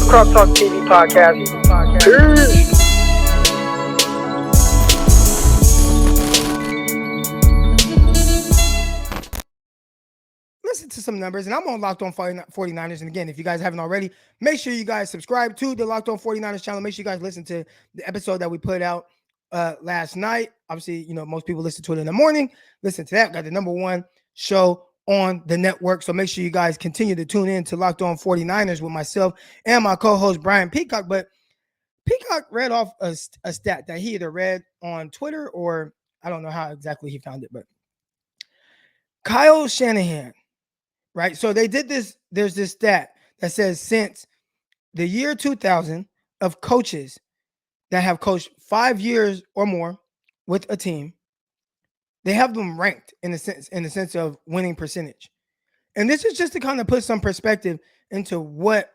Crop Talk TV podcast. Peace. Listen to some numbers, and I'm on Locked On 49ers. And again, if you guys haven't already, make sure you guys subscribe to the Locked On 49ers channel. Make sure you guys listen to the episode that we put out last night. Obviously, you know, most people listen to it in the morning. Listen to that. Got the number one show on the network. So make sure you guys continue to tune in to Locked On 49ers with myself and my co-host, Brian Peacock. But Peacock read off a stat that he either read on Twitter or I don't know how exactly he found it, but Kyle Shanahan, right? So they did this. There's this stat that says since the year 2000 of coaches that have coached 5 years or more with a team, they have them ranked in the sense of winning percentage. And this is just to kind of put some perspective into what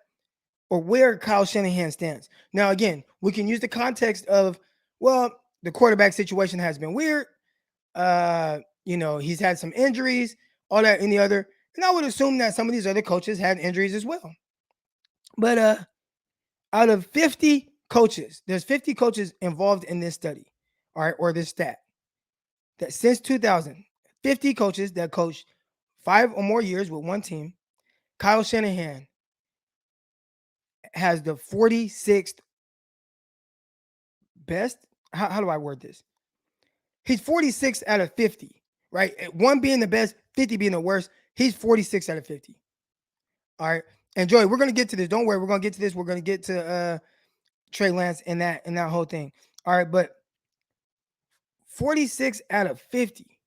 or where Kyle Shanahan stands. Now, again, we can use the context of, well, the quarterback situation has been weird. You know, he's had some injuries, all that and the other. And I would assume that some of these other coaches had injuries as well. But out of 50 coaches, there's 50 coaches involved in this study, all right, or this stat. That since 2000, 50 coaches that coached 5 or more years with one team, Kyle Shanahan has the 46th best. How do I word this? He's 46 out of 50, right? One being the best, 50 being the worst. He's 46 out of 50. All right. And Joey, we're gonna get to this. Don't worry, we're gonna get to this. We're gonna get to Trey Lance and that whole thing. All right, but 46 out of 50,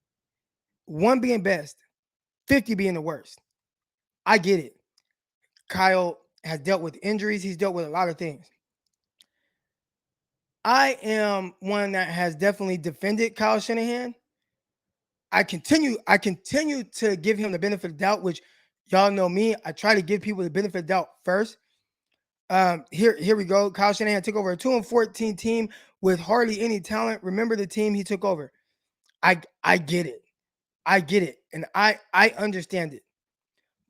one being best, 50 being the worst. I get it. Kyle has dealt with injuries, he's dealt with a lot of things. I am one that has definitely defended Kyle Shanahan. I continue to give him the benefit of doubt, which y'all know me. I try to give people the benefit of doubt first. Here we go. Kyle Shanahan took over a 2-14 team with hardly any talent. Remember the team he took over. I get it. I get it. And I understand it.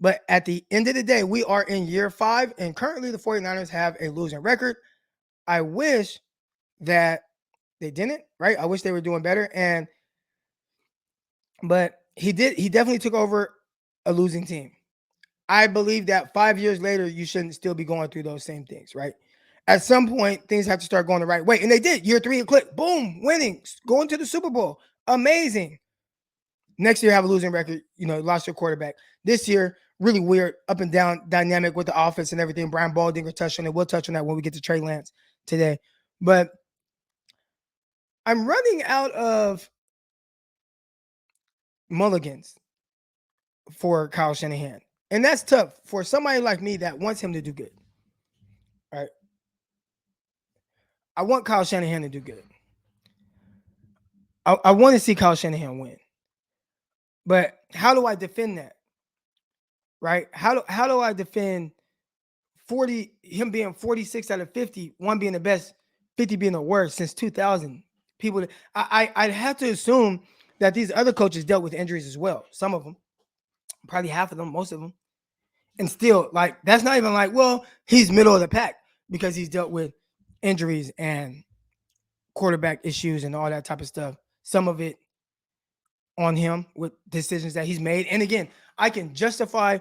But at the end of the day, we are in year 5, and currently the 49ers have a losing record. I wish that they didn't, right? I wish they were doing better. But he definitely took over a losing team. I believe that 5 years later, you shouldn't still be going through those same things, right? At some point, things have to start going the right way. And they did. Year 3, click, boom, winning, going to the Super Bowl. Amazing. Next year, have a losing record, you know, lost your quarterback. This year, really weird, up and down dynamic with the offense and everything. Brian Baldinger touched on it. We'll touch on that when we get to Trey Lance today. But I'm running out of Mulligans for Kyle Shanahan. And that's tough for somebody like me that wants him to do good. All right. I want Kyle Shanahan to do good. I want to see Kyle Shanahan win. But how do I defend that? Right? How do I defend him being 46 out of 50, one being the best, 50 being the worst since 2000? People, I'd have to assume that these other coaches dealt with injuries as well. Some of them, probably half of them, most of them. And still, like, that's not even like, well, he's middle of the pack because he's dealt with injuries and quarterback issues and all that type of stuff. Some of it on him with decisions that he's made. And again, I can justify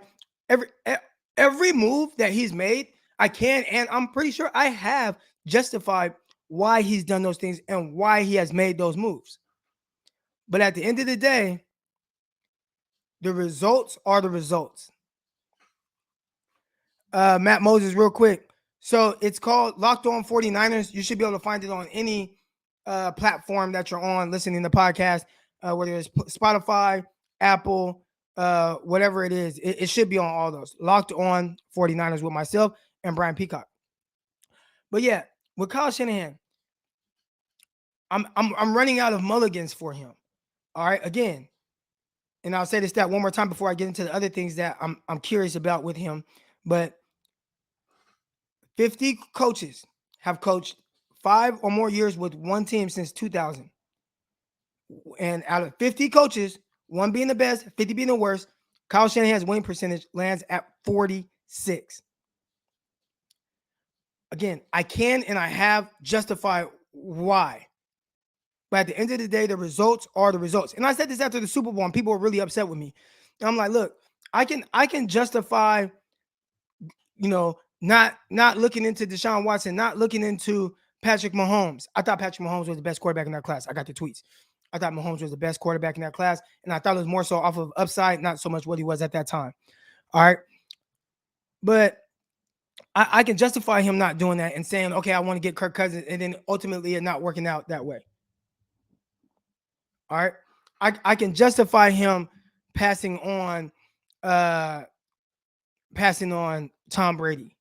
every move that he's made. I can, and I'm pretty sure I have justified why he's done those things and why he has made those moves. But at the end of the day, the results are the results. Matt Moses, real quick. So it's called Locked On 49ers. You should be able to find it on any platform that you're on listening to podcast, whether it's Spotify, Apple, whatever it is. It should be on all those. Locked On 49ers with myself and Brian Peacock. But yeah, with Kyle Shanahan, I'm running out of mulligans for him. All right, again, and I'll say this stat one more time before I get into the other things that I'm curious about with him. But 50 coaches have coached 5 or more years with one team since 2000. And out of 50 coaches, one being the best, 50 being the worst, Kyle Shanahan's winning percentage lands at 46. Again, I can and I have justified why. But at the end of the day, the results are the results. And I said this after the Super Bowl, and people were really upset with me. And I'm like, look, I can justify, not looking into Deshaun Watson, not looking into Patrick Mahomes. I thought Patrick Mahomes was the best quarterback in that class. I got the tweets. I thought Mahomes was the best quarterback in that class, and I thought it was more so off of upside, not so much what he was at that time. All right, but I can justify him not doing that and saying, okay, I want to get Kirk Cousins, and then ultimately it not working out that way. All right, I can justify him passing on, uh, passing on Tom Brady.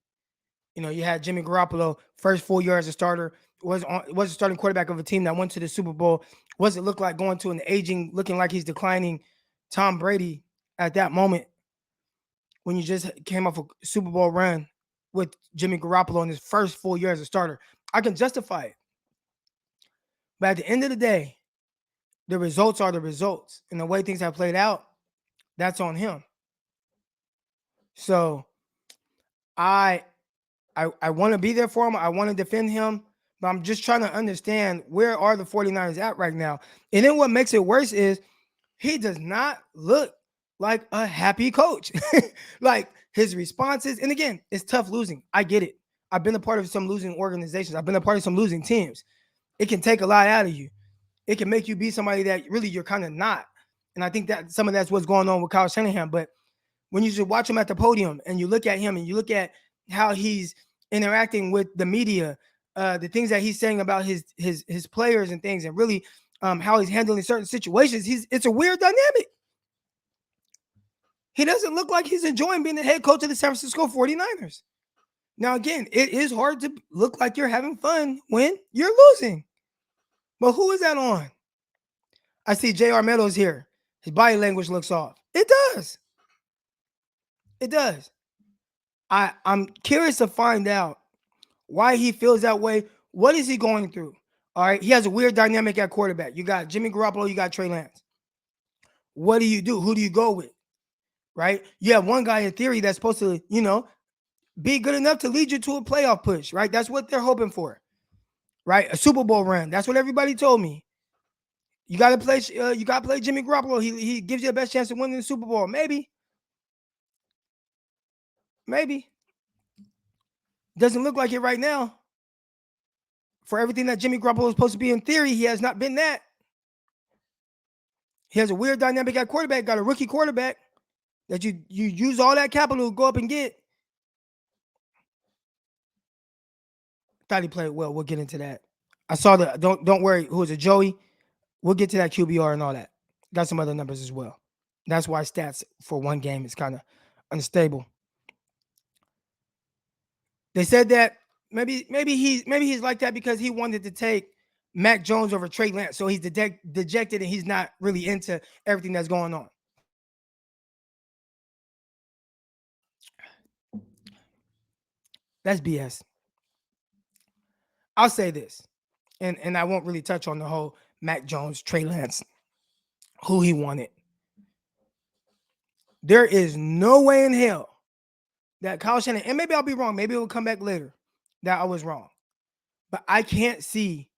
You had Jimmy Garoppolo, first full year as a starter, was a starting quarterback of a team that went to the Super Bowl. What's it look like going to an aging, looking like he's declining Tom Brady at that moment when you just came off a Super Bowl run with Jimmy Garoppolo in his first full year as a starter? I can justify it. But at the end of the day, the results are the results. And the way things have played out, that's on him. So I want to be there for him. I want to defend him, but I'm just trying to understand where are the 49ers at right now. And then what makes it worse is he does not look like a happy coach. Like his responses, and again, it's tough losing. I get it. I've been a part of some losing organizations. I've been a part of some losing teams. It can take a lot out of you. It can make you be somebody that really you're kind of not. And I think that some of that's what's going on with Kyle Shanahan. But when you just watch him at the podium and you look at him and you look at how he's interacting with the media, the things that he's saying about his players and things, and really how he's handling certain situations, it's a weird dynamic. He doesn't look like he's enjoying being the head coach of the San Francisco 49ers. Now, again, it is hard to look like you're having fun when you're losing. But who is that on? I see J.R. Meadows here. His body language looks off. It does. It does. I'm curious to find out why he feels that way. What is he going through? All right. He has a weird dynamic at quarterback. You got Jimmy Garoppolo, you got Trey Lance. What do you do? Who do you go with? Right? You have one guy in theory that's supposed to, be good enough to lead you to a playoff push, right? That's what they're hoping for, right? A Super Bowl run. That's what everybody told me. You got to play. You got to play Jimmy Garoppolo. He gives you the best chance of winning the Super Bowl. Maybe. Doesn't look like it right now. For everything that Jimmy Garoppolo is supposed to be in theory, he has not been that. He has a weird dynamic at quarterback. Got a rookie quarterback that you use all that capital to go up and get. Thought he played well. We'll get into that. I saw the don't worry. Who was it? Joey. We'll get to that QBR and all that. Got some other numbers as well. That's why stats for one game is kind of unstable. They said that maybe he's like that because he wanted to take Mac Jones over Trey Lance, so he's dejected and he's not really into everything that's going on. That's BS. I'll say this, and I won't really touch on the whole Mac Jones, Trey Lance, who he wanted. There is no way in hell that Kyle Shanahan, and maybe I'll be wrong, maybe it will come back later that I was wrong, but I can't see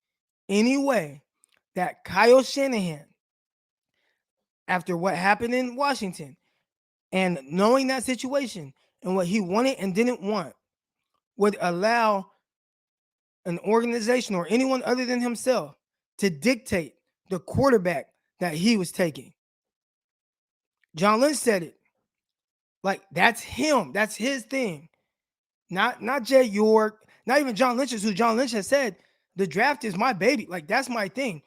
any way that Kyle Shanahan, after what happened in Washington and knowing that situation and what he wanted and didn't want, would allow an organization or anyone other than himself to dictate the quarterback that he was taking. John Lynch said it. Like, that's him. That's his thing. Not Jay York, not even John Lynch, who John Lynch has said, the draft is my baby. Like, that's my thing.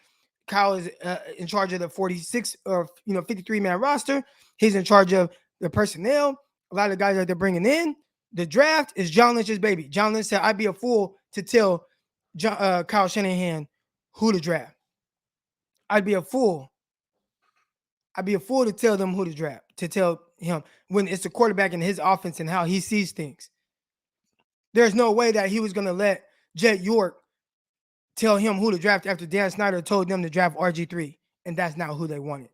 Kyle is in charge of the 46 or 53-man roster. He's in charge of the personnel. A lot of the guys that they're bringing in. The draft is John Lynch's baby. John Lynch said, I'd be a fool to tell Kyle Shanahan who to draft. I'd be a fool. I'd be a fool to tell them who to draft, to tell him when it's the quarterback and his offense and how he sees things. There's no way that he was going to let Jet York tell him who to draft after Dan Snyder told them to draft RG3, and that's not who they wanted.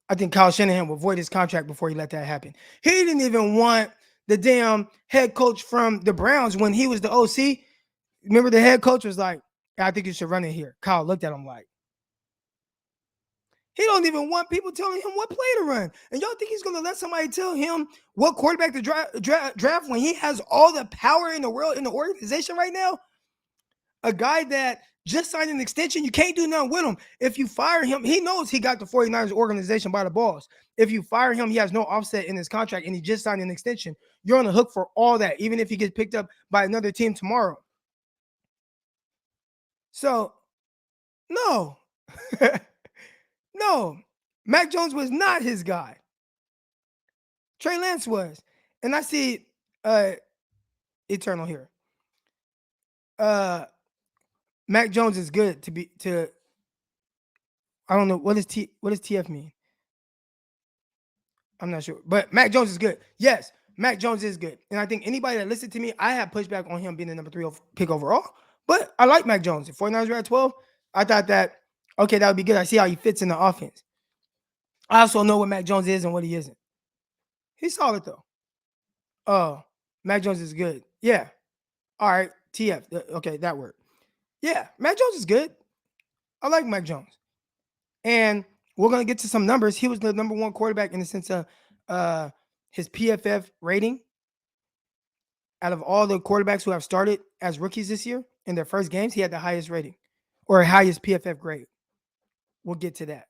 I think Kyle Shanahan would void his contract before he let that happen. He didn't even want the damn head coach from the Browns when he was the OC. Remember the head coach was like, I think you should run it here. Kyle looked at him like, he don't even want people telling him what play to run. And y'all think he's going to let somebody tell him what quarterback to draft when he has all the power in the world in the organization right now? A guy that just signed an extension, you can't do nothing with him. If you fire him, he knows he got the 49ers organization by the balls. If you fire him, he has no offset in his contract and he just signed an extension. You're on the hook for all that, even if he gets picked up by another team tomorrow. So, no. No. Mac Jones was not his guy. Trey Lance was. And I see Eternal here. Mac Jones is good to I don't know what does TF mean? I'm not sure. But Mac Jones is good. Yes, Mac Jones is good. And I think anybody that listened to me, I have pushback on him being the number 3 pick overall. But I like Mac Jones. If 49ers were at 12, I thought that, okay, that would be good. I see how he fits in the offense. I also know what Mac Jones is and what he isn't. He's solid, though. Oh, Mac Jones is good. Yeah. All right. TF. Okay, that word. Yeah, Mac Jones is good. I like Mac Jones. And we're going to get to some numbers. He was the number 1 quarterback in the sense of his PFF rating. Out of all the quarterbacks who have started as rookies this year in their first games, he had the highest rating or highest PFF grade. We'll get to that.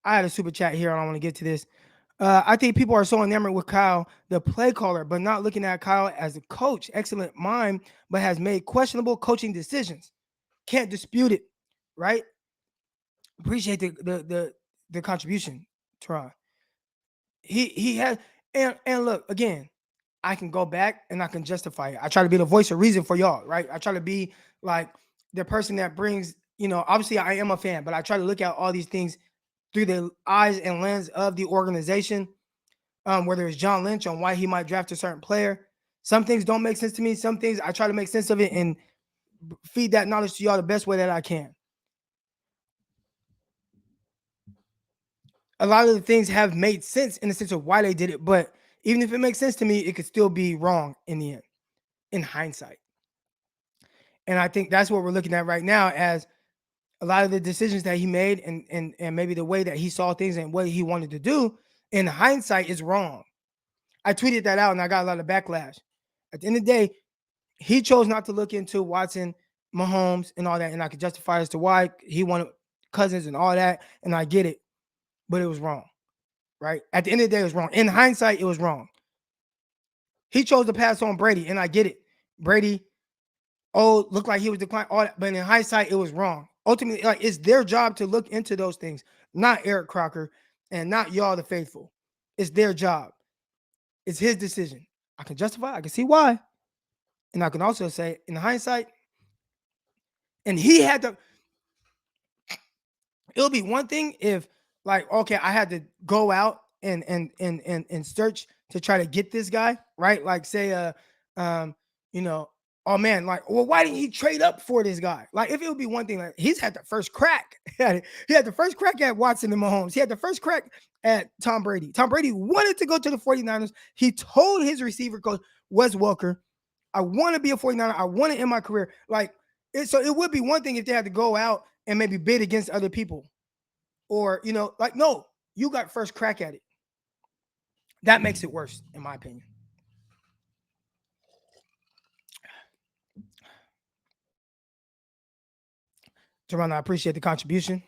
I had a super chat here. I don't want to get to this. I think people are so enamored with Kyle, the play caller, but not looking at Kyle as a coach. Excellent mind, but has made questionable coaching decisions. Can't dispute it, right? Appreciate the contribution, Teron. He has and look again. I can go back and I can justify it. I try to be the voice of reason for y'all, right? I try to be like the person that brings, obviously I am a fan, but I try to look at all these things through the eyes and lens of the organization, whether it's John Lynch on why he might draft a certain player. Some things don't make sense to me. Some things I try to make sense of it and feed that knowledge to y'all the best way that I can. A lot of the things have made sense in the sense of why they did it, but even if it makes sense to me, it could still be wrong in the end, in hindsight. And I think that's what we're looking at right now as a lot of the decisions that he made and maybe the way that he saw things and what he wanted to do in hindsight is wrong. I tweeted that out and I got a lot of backlash. At the end of the day, he chose not to look into Watson, Mahomes, and all that. And I could justify as to why he wanted Cousins and all that. And I get it, but it was wrong, right? At the end of the day, it was wrong. In hindsight, it was wrong. He chose to pass on Brady, and I get it. Brady, looked like he was declining, all that, but in hindsight, it was wrong. Ultimately, like it's their job to look into those things, not Eric Crocker and not y'all, the faithful. It's their job. It's his decision. I can justify, I can see why. And I can also say, in hindsight, and he had to, it'll be one thing if, like, okay, I had to go out and search to try to get this guy, right? Like, say, oh man, like, well, why didn't he trade up for this guy? Like, if it would be one thing, like he's had the first crack. He had the first crack at Watson and Mahomes. He had the first crack at Tom Brady. Tom Brady wanted to go to the 49ers. He told his receiver coach, Wes Welker, I want to be a 49er. I want to end my career. Like, so it would be one thing if they had to go out and maybe bid against other people. Or, like, no, you got first crack at it. That makes it worse, in my opinion. Teron, I appreciate the contribution.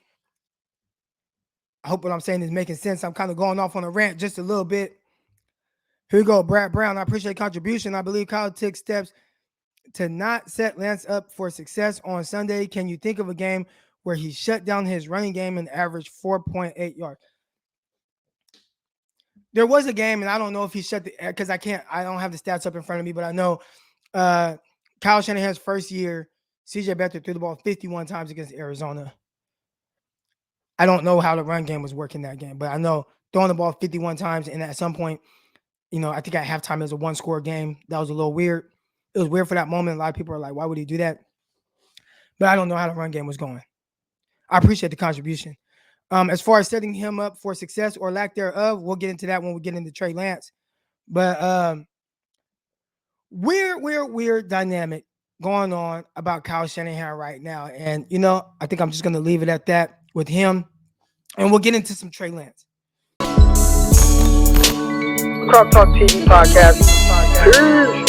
I hope what I'm saying is making sense. I'm kind of going off on a rant just a little bit. Here we go, Brad Brown. I appreciate the contribution. I believe Kyle took steps to not set Lance up for success on Sunday. Can you think of a game where he shut down his running game and averaged 4.8 yards? There was a game, and I don't know if he shut the, because I don't have the stats up in front of me, but I know Kyle Shanahan's first year, CJ Beathard threw the ball 51 times against Arizona. I don't know how the run game was working that game, but I know throwing the ball 51 times, and at some point, I think at halftime it was a one-score game. That was a little weird. It was weird for that moment. A lot of people are like, why would he do that? But I don't know how the run game was going. I appreciate the contribution. As far as setting him up for success or lack thereof, we'll get into that when we get into Trey Lance. But weird dynamic going on about Kyle Shanahan right now. And I think I'm just gonna leave it at that with him. And we'll get into some Trey Lance. Crop Talk TV podcast. Peace.